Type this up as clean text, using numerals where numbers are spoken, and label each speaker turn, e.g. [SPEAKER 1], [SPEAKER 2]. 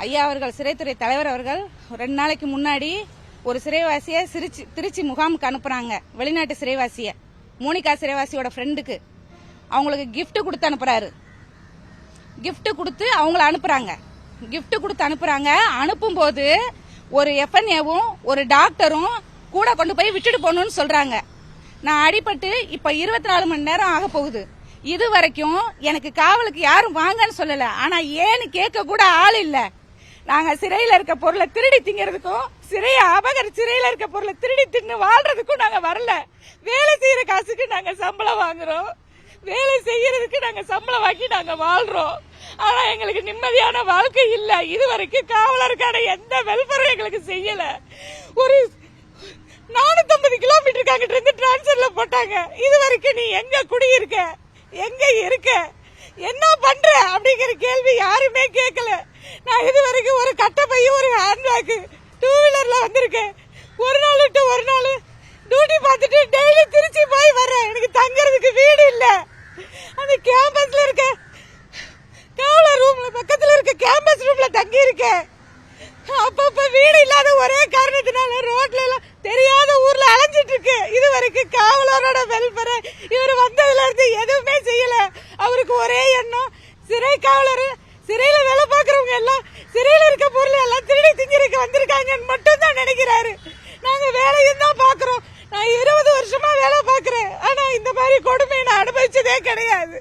[SPEAKER 1] ஐயா அவர்கள் சிறைத்துறை தலைவர் அவர்கள் 2 நாளைக்கு முன்னாடி ஒரு சிறைவாசியை திருச்சி முகாமுக்கு அனுப்புறாங்க. வெளிநாட்டு சிறைவாசிய மோனிகா சிறைவாசியோட ஃப்ரெண்டுக்கு அவங்களுக்கு கிஃப்ட் கொடுத்து அனுப்புறாரு. கிஃப்ட் கொடுத்து அவங்கள அனுப்புறாங்க. கிஃப்ட் கொடுத்து அனுப்புறாங்க. அனுப்பும் போது ஒரு எஃப்என்ஏவும் ஒரு டாக்டரும் கூட கொண்டு போய் விட்டுட்டு போகணும்னு சொல்றாங்க. நான் அடிபட்டு இப்ப 24 மணி நேரம் ஆக போகுது. இது வரைக்கும் எனக்கு காவலுக்கு யாரும் வாங்கன்னு சொல்லல. ஆனா ஏன்னு கேட்க கூட ஆள் இல்ல. நாங்க சிறையில இருக்க பொருளை திருடி திங்கிறதுக்கும் சிறையில இருக்க பொருளை திருடி தின்னு வாழ்றதுக்கும் நாங்க வரல. வேலை செய்யற காசுக்கு நாங்க சம்பளம் வாங்குறோம். வேலை செய்யறதுக்கு நாங்க சம்பளம் வாங்கி நாங்க வாழ்றோம். ஆனா எங்களுக்கு நிம்மதியான வாழ்க்கை இல்ல. இது வரைக்கும் காவலருக்கான எந்த வெல்ஃபரும் எங்களுக்கு செய்யல. ஒரு 450 கிலோமீட்டருக்கு அங்கிட்டு இருந்து டிரான்ஸ்ஃபர்ல போட்டாங்க. இது வரைக்கும் நீ எங்க குடியிருக்க, எங்க இருக்க, என்ன பண்ற அப்படிங்கிற கேள்வி யாருமே கேட்கல. நான் இது வரைக்கும் ஒரு கட்டப்பையும் ஒரு ஹேண்ட்பேக் 2 வீலர்ல வந்திருக்கேன். ஒரு நாள் விட்டு ஒரு நாள் டியூட்டி பார்த்துட்டு டெய்லி திருச்சி போய் வரேன். எனக்கு தங்கறதுக்கு வீடு இல்ல. அந்த கேம்பஸ்ல இருக்க காவலர் ரூம்ல பக்கத்துல இருக்க கேம்பஸ் ரூம்ல தங்கி இருக்கேன். அப்பப்ப வீடு இல்லாத ஒரே காரணத்தினால ரோட்ல எல்லாம் தெரியாத ஊர்ல அலைஞ்சிட்டு இருக்கு. இது வரைக்கும் காவலரோட வெல்ஃபேர் இவர் வந்ததுல இருந்து எதுவுமே செய்யல. அவருக்கு ஒரே எண்ணம் சிறை காவலர், சிறையில வேலை பாக்குறவங்க எல்லாம் சிறையில இருக்க பொருள் எல்லாம் திருடி திங்கிறதுக்கு வந்திருக்காங்கன்னு மட்டும் தான் நினைக்கிறாரு. நாங்க வேலையும் தான் பாக்குறோம். நான் 20 வருஷமா வேலை பாக்குறேன். ஆனா இந்த மாதிரி கொடுமையை நான் அனுபவிச்சதே கிடையாது.